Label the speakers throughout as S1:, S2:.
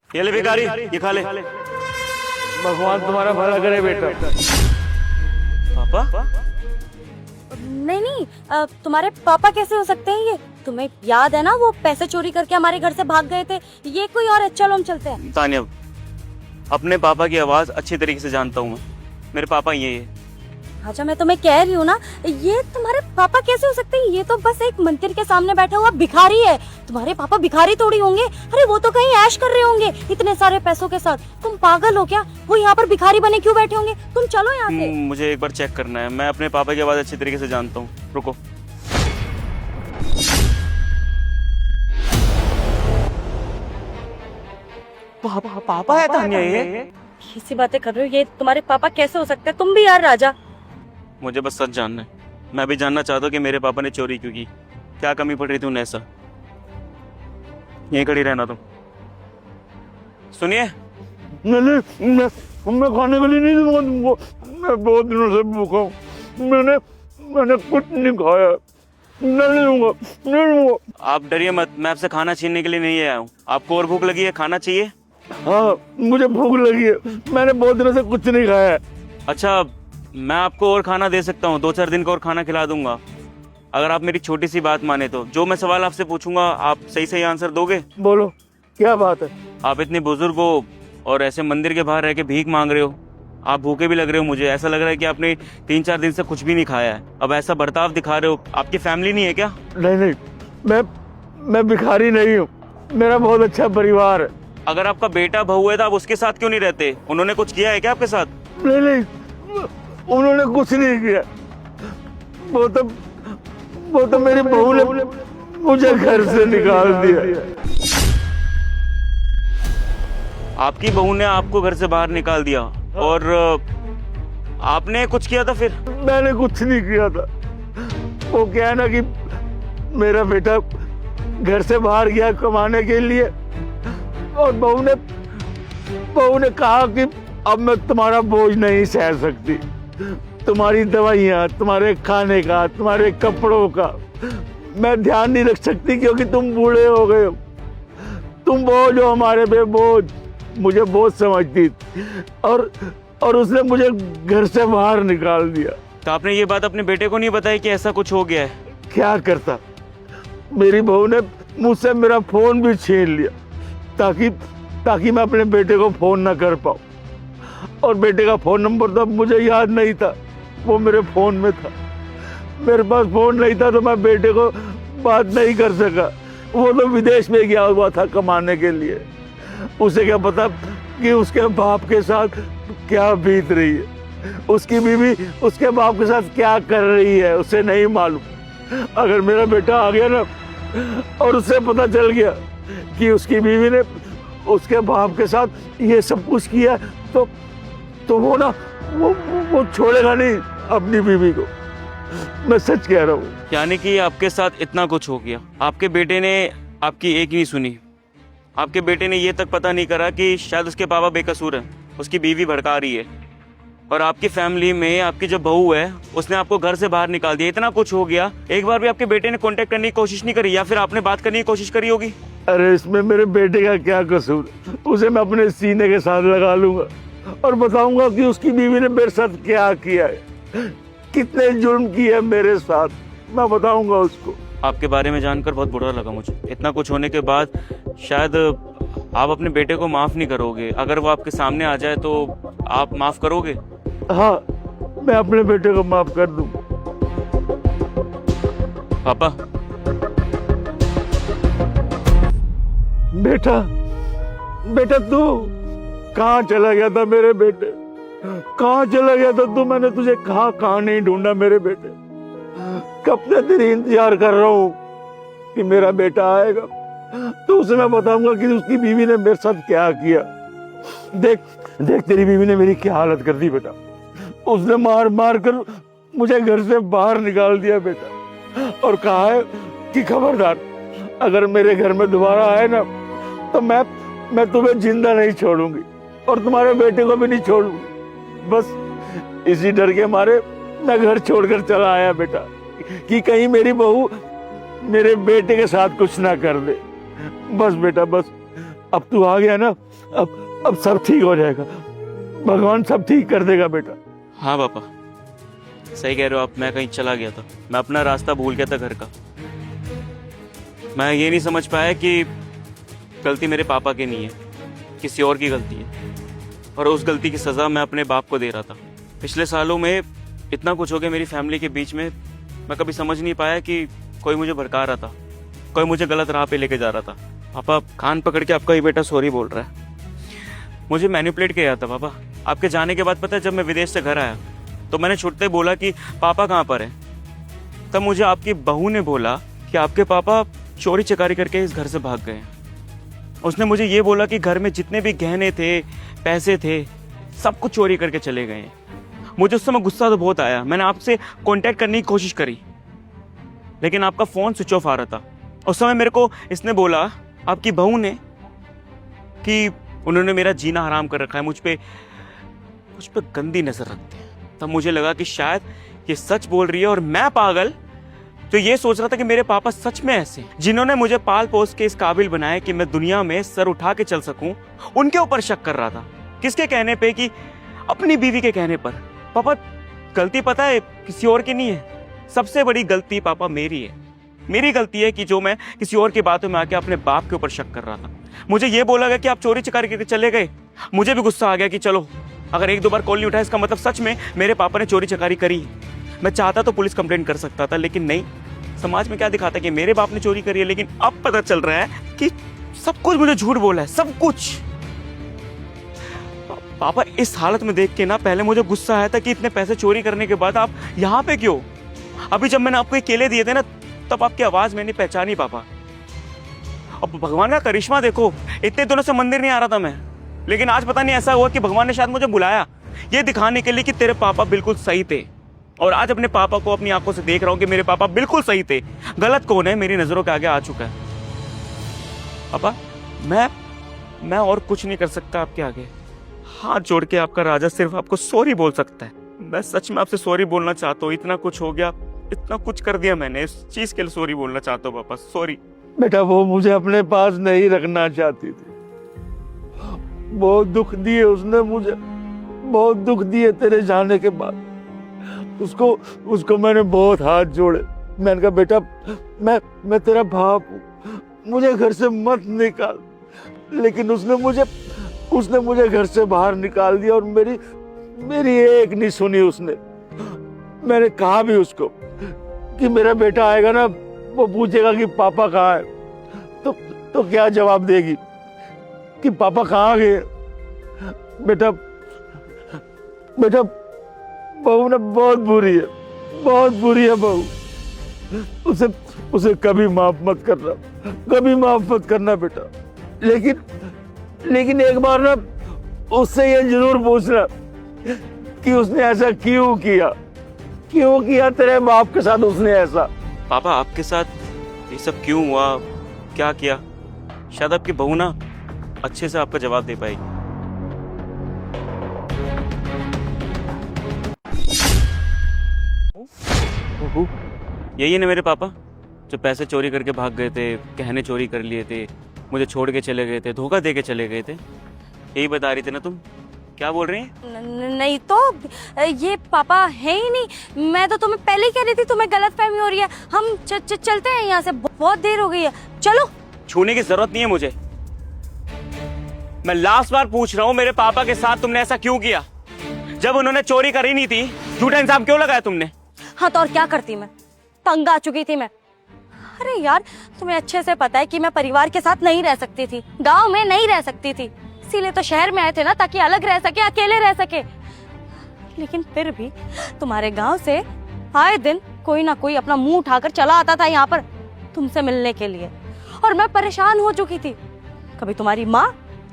S1: ये ले भिखारी, ये खा ले।
S2: भगवान तुम्हारा भला करे बेटा।
S1: पापा?
S3: नहीं नहीं, तुम्हारे पापा कैसे हो सकते हैं ये? तुम्हें याद है ना वो पैसे चोरी करके हमारे घर से भाग गए थे? ये कोई और है, चलो हम चलते हैं।
S1: तानिया, अपने पापा की आवाज अच्छी तरीके से जानता हूँ मैं। मेरे पापा ये है।
S3: अच्छा मैं तुम्हें कह रही हूँ ना, ये तुम्हारे पापा कैसे हो सकते हैं? ये तो बस एक मंदिर के सामने बैठा हुआ भिखारी है। तुम्हारे पापा भिखारी थोड़ी होंगे। अरे वो तो कहीं ऐश कर रहे होंगे इतने सारे पैसों के साथ। तुम पागल हो क्या? वो यहाँ पर भिखारी बने क्यों बैठे होंगे? तुम चलो यहाँ से।
S1: मुझे एक बार चेक करना है। मैं अपने पापा की आवाज अच्छी तरीके से जानता हूँ। रुको। पापा है तानिया ये?
S3: ऐसी बातें कर रहे हो? ये तुम्हारे पापा कैसे हो सकते हैं? तुम भी यार राजा।
S1: मुझे बस सच जानना है। मैं भी जानना चाहता हूँ कि मेरे पापा ने चोरी क्यों की। क्या कमी पड़ रही थी उन्हें ऐसा? यहीं खड़ी रहना तुम। सुनिए,
S2: मैं खाने के लिए नहीं दूंगा तुमको। मैं बहुत दिनों से भूखा हूँ। मैंने कुछ नहीं खाया। नहीं दूंगा, नहीं दूंगा।
S1: आप डरिए मत। मैं आपसे खाना छीनने के लिए नहीं आया हूँ। आपको और भूख लगी है? खाना चाहिए?
S2: हाँ, मुझे भूख लगी है। मैंने बहुत दिनों से कुछ नहीं खाया है।
S1: अच्छा, मैं आपको और खाना दे सकता हूँ। 2-4 दिन का और खाना खिला दूंगा, अगर आप मेरी छोटी सी बात माने तो। जो मैं सवाल आपसे पूछूंगा आप सही सही आंसर दोगे?
S2: बोलो, क्या बात है?
S1: आप इतने बुजुर्ग हो और ऐसे मंदिर के बाहर रह के भीख मांग रहे हो। आप भूखे भी लग रहे हो। मुझे ऐसा लग रहा है कि आपने 3-4 दिन से कुछ भी नहीं खाया है। अब ऐसा बर्ताव दिखा रहे हो। आपकी फैमिली नहीं है क्या?
S2: नहीं, मैं भिखारी नहीं हूँ। मेरा बहुत अच्छा परिवार है।
S1: अगर आपका बेटा बहू है तो आप उसके साथ क्यों नहीं रहते? उन्होंने कुछ किया है क्या आपके साथ?
S2: नहीं, उन्होंने कुछ नहीं किया। वो तो मेरी बहू ने मुझे घर से निकाल दिया।
S1: आपकी बहू ने आपको घर से बाहर निकाल दिया और आपने कुछ किया था फिर?
S2: मैंने कुछ नहीं किया था। वो क्या है ना कि मेरा बेटा घर से बाहर गया कमाने के लिए और बहू ने कहा कि अब मैं तुम्हारा बोझ नहीं सह सकती। तुम्हारी दवाइयाँ, तुम्हारे खाने का, तुम्हारे कपड़ों का मैं ध्यान नहीं रख सकती क्योंकि तुम बूढ़े हो गए हो। तुम बोझ हो हमारे पे, बोझ। मुझे बोझ समझती थी और उसने मुझे घर से बाहर निकाल दिया।
S1: तो आपने ये बात अपने बेटे को नहीं बताई कि ऐसा कुछ हो गया है?
S2: क्या करता, मेरी बहू ने मुझसे मेरा फोन भी छीन लिया ताकि मैं अपने बेटे को फोन ना कर पाऊँ। और बेटे का फोन नंबर तो मुझे याद नहीं था, वो मेरे फोन में था। मेरे पास फोन नहीं था तो मैं बेटे को बात नहीं कर सका। वो तो विदेश में गया हुआ था कमाने के लिए। उसे क्या पता कि उसके बाप के साथ क्या बीत रही है, उसकी बीवी उसके बाप के साथ क्या कर रही है, उसे नहीं मालूम। अगर मेरा बेटा आ गया ना और उसे पता चल गया कि उसकी बीवी ने उसके बाप के साथ ये सब कुछ किया तो वो छोड़ेगा नहीं अपनी बीवी को। मैं सच कह रहा हूँ।
S1: यानी कि आपके साथ इतना कुछ हो गया। आपके बेटे ने आपकी एक नहीं सुनी। आपके बेटे ने ये तक पता नहीं करा कि शायद उसके पापा बेकसूर हैं, उसकी बीवी भड़का रही है। और आपकी फैमिली में आपकी जो बहू है उसने आपको घर से बाहर निकाल दिया। इतना कुछ हो गया, एक बार भी आपके बेटे ने कांटेक्ट करने की कोशिश नहीं करी? या फिर आपने बात करने की कोशिश करी होगी?
S2: अरे इसमें मेरे बेटे का क्या कसूर? उसे मैं अपने सीने के साथ लगा लूंगा और बताऊंगा कि उसकी बीवी ने मेरे साथ क्या किया है, कितने जुर्म किए हैं मेरे साथ। मैं बताऊंगा उसको।
S1: आपके बारे में जानकर बहुत बुरा लगा मुझे। इतना कुछ होने के बाद शायद आप अपने बेटे को माफ नहीं करोगे। अगर वो आपके सामने आ जाए तो आप माफ करोगे?
S2: हाँ, मैं अपने बेटे को माफ कर दूं।
S1: पापा।
S2: बेटा तू कहाँ चला गया था? मेरे बेटे कहाँ चला गया था तू? मैंने तुझे कहाँ नहीं ढूंढा मेरे बेटे। कब से तेरी इंतजार कर रहा हूँ कि मेरा बेटा आएगा तो उसे मैं बताऊंगा कि उसकी बीवी ने मेरे साथ क्या किया। देख तेरी बीवी ने मेरी क्या हालत कर दी बेटा। उसने मार कर मुझे घर से बाहर निकाल दिया बेटा, और कहा है कि खबरदार अगर मेरे घर में दोबारा आए ना तो मैं तुम्हें जिंदा नहीं छोड़ूंगी और तुम्हारे बेटे को भी नहीं छोड़ूंगी। बस इसी डर के मारे मैं घर छोड़कर चला आया बेटा कि कहीं मेरी बहू मेरे बेटे के साथ कुछ ना कर दे। बस बेटा बस, अब तू आ गया ना, अब सब ठीक हो जाएगा, भगवान सब ठीक कर देगा बेटा।
S1: हाँ पापा, सही कह रहे हो आप। मैं कहीं चला गया था, मैं अपना रास्ता भूल गया था घर का। मैं ये नहीं समझ पाया कि गलती मेरे पापा की नहीं है, किसी और की गलती है, और उस गलती की सज़ा मैं अपने बाप को दे रहा था। पिछले सालों में इतना कुछ हो गया मेरी फैमिली के बीच में, मैं कभी समझ नहीं पाया कि कोई मुझे भड़का रहा था, कोई मुझे गलत राह पे लेके जा रहा था। पापा कान पकड़ के आपका ये बेटा सॉरी बोल रहा है। मुझे मैनिपुलेट किया था पापा। आपके जाने के बाद पता है, जब मैं विदेश से घर आया तो मैंने छुटते बोला कि पापा कहाँ पर है। तब मुझे आपकी बहू ने बोला कि आपके पापा चोरी चकारी करके इस घर से भाग गए हैं। उसने मुझे ये बोला कि घर में जितने भी गहने थे, पैसे थे, सब कुछ चोरी करके चले गए हैं। मुझे उस समय गुस्सा तो बहुत आया। मैंने आपसे कांटेक्ट करने की कोशिश करी, लेकिन आपका फ़ोन स्विच ऑफ आ रहा था। उस समय मेरे को इसने बोला, आपकी बहू ने, कि उन्होंने मेरा जीना हराम कर रखा है, मुझ पे गंदी नज़र रखते हैं। तब मुझे लगा कि शायद ये सच बोल रही है, और मैं पागल तो ये सोच रहा था कि मेरे पापा सच में ऐसे हैं, जिन्होंने मुझे पाल पोस के इस काबिल बनाया कि मैं दुनिया में सर उठा के चल सकूं, उनके ऊपर शक कर रहा था। किसके कहने पे? कि अपनी बीवी के कहने पर। पापा गलती पता है किसी और की नहीं है, सबसे बड़ी गलती पापा मेरी है। मेरी गलती है कि जो मैं किसी और की बातों में आके अपने बाप के ऊपर शक कर रहा था। मुझे ये बोला गया कि आप चोरी चकारी करके चले गए। मुझे भी गुस्सा आ गया कि चलो, अगर एक दो बार कॉल नहीं उठाया इसका मतलब सच में मेरे पापा ने चोरी चकारी करी। मैं चाहता तो पुलिस कंप्लेंट कर सकता था, लेकिन नहीं, समाज में क्या दिखाता कि मेरे बाप ने चोरी करी है। लेकिन अब पता चल रहा है कि सब कुछ मुझे झूठ बोला है, सब कुछ। पापा इस हालत में देख के ना, पहले मुझे गुस्सा आया था कि इतने पैसे चोरी करने के बाद आप यहाँ पे क्यों? अभी जब मैंने आपको ये केले दिए थे ना, तब आपकी आवाज मैंने पहचानी पापा। अब भगवान का करिश्मा देखो, इतने दिनों से मंदिर नहीं आ रहा था मैं, लेकिन आज पता नहीं ऐसा हुआ कि भगवान ने शायद मुझे बुलाया ये दिखाने के लिए कि तेरे पापा बिल्कुल सही थे। और आज अपने पापा को अपनी आंखों से देख रहा हूं कि मेरे पापा बिल्कुल सही थे। गलत कौन है मेरी नजरों के आगे आ चुका है। पापा मैं और कुछ नहीं कर सकता आपके आगे। हाथ जोड़ के आपका राजा सिर्फ आपको सॉरी बोल सकता है। मैं सच में आपसे सॉरी बोलना चाहता हूँ। इतना कुछ हो गया, इतना कुछ कर दिया मैंने, इस चीज के लिए सॉरी बोलना चाहता हूँ पापा, सॉरी।
S2: बेटा वो मुझे अपने पास नहीं रखना चाहती थी, बहुत दुख दिए उसने मुझे, बहुत दुख दिए तेरे जाने के बाद। उसको मैंने बहुत हाथ जोड़े। मैंने कहा बेटा मैं तेरा बाप हूँ, मुझे घर से मत निकाल। लेकिन उसने मुझे घर से बाहर निकाल दिया, और मेरी एक नहीं सुनी उसने। मैंने कहा भी उसको कि मेरा बेटा आएगा ना, वो पूछेगा कि पापा कहाँ है, तो क्या जवाब देगी? कि पापा कहाँ गए? बेटा बहू ना बहुत बुरी है बहू। उसे कभी माफ मत करना, कभी माफ मत करना बेटा। लेकिन एक बार ना उससे ये जरूर पूछना कि उसने ऐसा क्यों किया तेरे बाप के साथ उसने ऐसा।
S1: पापा आपके साथ ये सब क्यों हुआ, क्या किया? शायद आपकी बहू ना अच्छे से आपका जवाब दे पाएगी। यही है ना मेरे पापा, जो पैसे चोरी करके भाग गए थे, गहने चोरी कर लिए थे, मुझे छोड़ के चले गए थे, धोखा दे के चले गए थे। यही बता रही थी ना तुम? क्या बोल रही हैं?
S3: नहीं तो ये पापा है ही नहीं। मैं तो तुम्हें पहले ही कह रही थी, तुम्हें गलतफहमी हो रही है। हम चलते हैं यहाँ से, बहुत देर हो गई है, चलो।
S1: छूने की जरूरत नहीं है मुझे। मैं लास्ट बार पूछ रहा हूँ, मेरे पापा के साथ तुमने ऐसा क्यों किया? जब उन्होंने चोरी करी नहीं थी, झूठा इंसाफ क्यों लगाया तुमने?
S3: हाँ तो और क्या करती मैं, तंग आ चुकी थी मैं। अरे यार तुम्हें अच्छे से पता है कि मैं परिवार के साथ नहीं रह सकती थी, गांव में नहीं रह सकती थी, इसीलिए तो शहर में आए थे ना, ताकि अलग रह सके, अकेले रह सके। लेकिन फिर भी तुम्हारे गांव से आए दिन कोई ना कोई अपना मुंह उठाकर चला आता था यहाँ पर तुमसे मिलने के लिए, और मैं परेशान हो चुकी थी। कभी तुम्हारी माँ,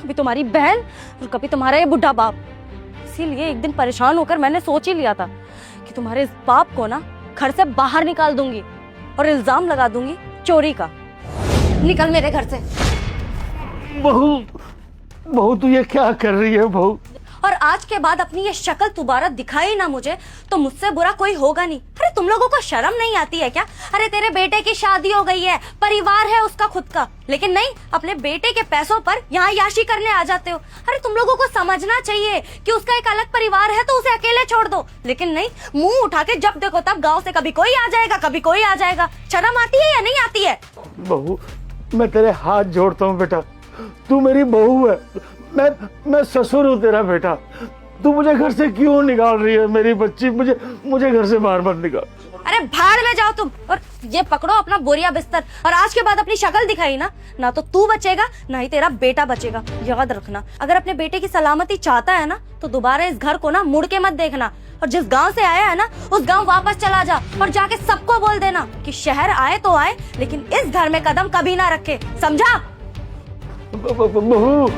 S3: कभी तुम्हारी बहन, और कभी तुम्हारा ये बुढ़ा बाप। इसीलिए एक दिन परेशान होकर मैंने सोच ही लिया था कि तुम्हारे इस बाप को ना घर से बाहर निकाल दूंगी और इल्जाम लगा दूंगी चोरी का। निकल मेरे घर से।
S2: बहू तू ये क्या कर रही है बहू?
S3: और आज के बाद अपनी ये शक्ल दोबारा दिखाई ना मुझे, तो मुझसे बुरा कोई होगा नहीं। अरे तुम लोगों को शर्म नहीं आती है क्या? अरे तेरे बेटे की शादी हो गई है, परिवार है उसका खुद का, लेकिन नहीं, अपने बेटे के पैसों पर यहाँ याशी करने आ जाते हो। अरे तुम लोगों को समझना चाहिए कि उसका एक अलग परिवार है, तो उसे अकेले छोड़ दो। लेकिन नहीं, मुंह उठा के जब देखो तब गाँव से कभी कोई आ जाएगा, कभी कोई आ जाएगा। शर्म आती है या नहीं आती है?
S2: बहू, मैं तेरे हाथ जोड़ता हूँ बेटा, तू मेरी बहू है, मैं ससुर हूँ तेरा बेटा। तू मुझे घर से क्यों निकाल रही है मेरी बच्ची? मुझे घर से बाहर मत निकाल।
S3: अरे भाड़ में जाओ तुम, और ये पकड़ो अपना बोरिया बिस्तर, और आज के बाद अपनी शक्ल दिखाई ना तो तू बचेगा ना ही तेरा बेटा बचेगा। याद रखना, अगर अपने बेटे की सलामती चाहता है ना तो दोबारा इस घर को ना मुड़ के मत देखना, और जिस गांव से आया है ना उस गांव वापस चला जा, और जाके सबको बोल देना कि शहर आए तो आए, लेकिन इस घर में कदम कभी ना रखे, समझा?
S2: बहू,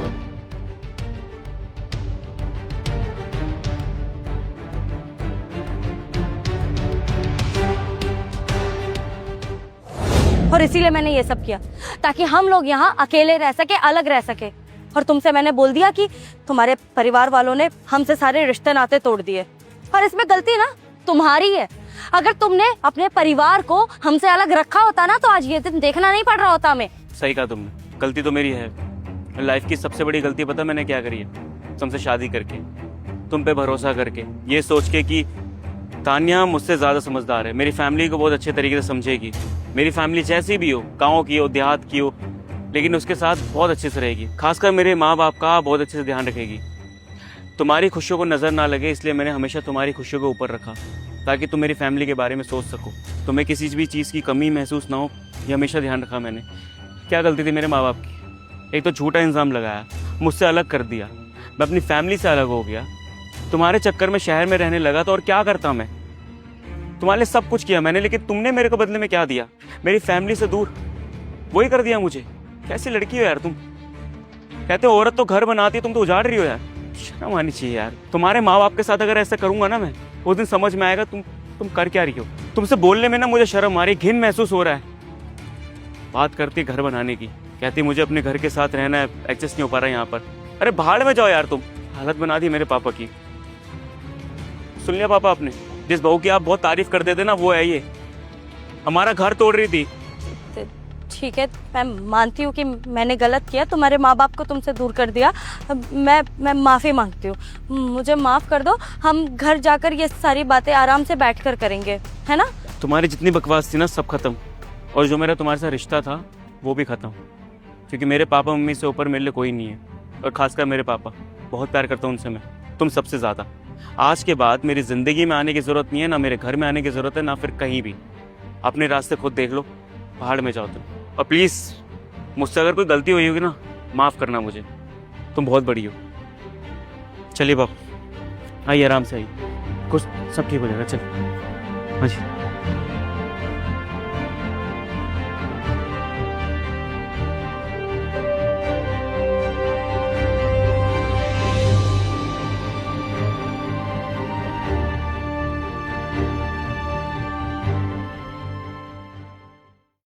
S3: और इसीलिए मैंने ये सब किया ताकि हम लोग यहाँ अकेले रह सके, अलग रह सके। और तुमसे मैंने बोल दिया कि तुम्हारे परिवार वालों ने हमसे सारे रिश्ते नाते तोड़ दिए, और इसमें गलती ना तुम्हारी है। अगर तुमने अपने परिवार को हमसे अलग रखा होता ना तो आज ये दिन देखना नहीं पड़ रहा होता हमें।
S1: सही कहा तुमने, गलती तो मेरी है। लाइफ की सबसे बड़ी गलती पता मैंने क्या करी है? तुमसे शादी करके, तुम पे भरोसा करके, ये सोच के कि तान्या मुझसे ज़्यादा समझदार है, मेरी फैमिली को बहुत अच्छे तरीके से समझेगी, मेरी फैमिली जैसी भी हो, गाँव की हो, देहात की हो, लेकिन उसके साथ बहुत अच्छे से रहेगी। खासकर मेरे माँ बाप का बहुत अच्छे से ध्यान रखेगी। तुम्हारी खुशियों को नज़र ना लगे, इसलिए मैंने हमेशा तुम्हारी खुशियों को ऊपर रखा, ताकि तुम मेरी फैमिली के बारे में सोच सको, तुम्हें किसी भी चीज़ की कमी महसूस ना हो, ये हमेशा ध्यान रखा मैंने। क्या गलती थी मेरे माँ बाप की? एक तो झूठा इल्ज़ाम लगाया, मुझसे अलग कर दिया, मैं अपनी फैमिली से अलग हो गया, तुम्हारे चक्कर में शहर में रहने लगा। तो और क्या करता मैं? तुम्हारे लिए सब कुछ किया मैंने, लेकिन तुमने मेरे को बदले में क्या दिया? मेरी फैमिली से दूर, वही कर दिया मुझे। कैसी लड़की हो यार तुम? कहते हो औरत तो घर बनाती है, तुम तो उजाड़ रही हो यार। शर्म आनी चाहिए यार। तुम्हारे माँ बाप के साथ अगर ऐसा करूंगा ना मैं, उस दिन समझ में आएगा तुम कर क्या रही हो। तुमसे बोलने में ना मुझे शर्म आ रही, घिन महसूस हो रहा है। बात करती घर बनाने की, कहती मुझे अपने घर के साथ रहना है, एडजस्ट नहीं हो पा रहा है यहाँ पर। अरे भाड़ में जाओ यार तुम, हालत बना दी मेरे पापा की। सुन लिया पापा आपने? जिस बहू की आप बहुत तारीफ करते थे ना, वो है ये, हमारा घर तोड़ रही थी।
S3: ठीक है, मैं मानती हूँ कि मैंने गलत किया, तुम्हारे माँ बाप को तुमसे दूर कर दिया। मैं माफ़ी मांगती हूँ, मुझे माफ़ कर दो। हम घर जाकर ये सारी बातें आराम से बैठकर करेंगे, है ना?
S1: तुम्हारी जितनी बकवास थी ना सब खत्म, और जो मेरा तुम्हारे साथ रिश्ता था वो भी खत्म, क्योंकि मेरे पापा मम्मी से ऊपर मेरे लिए कोई नहीं है, और खासकर मेरे पापा, बहुत प्यार करता हूँ उनसे मैं, तुम सबसे ज़्यादा। आज के बाद मेरी ज़िंदगी में आने की ज़रूरत नहीं है, ना मेरे घर में आने की ज़रूरत है, ना फिर कहीं भी। अपने रास्ते खुद देख लो, पहाड़ में जाओ तुम। और प्लीज़ मुझसे अगर कोई गलती हुई होगी ना, माफ़ करना मुझे, तुम बहुत बड़ी हो। चलिए बाप, आइए आराम से आइए, कुछ सब ठीक हो जाएगा। चलिए हाँ जी।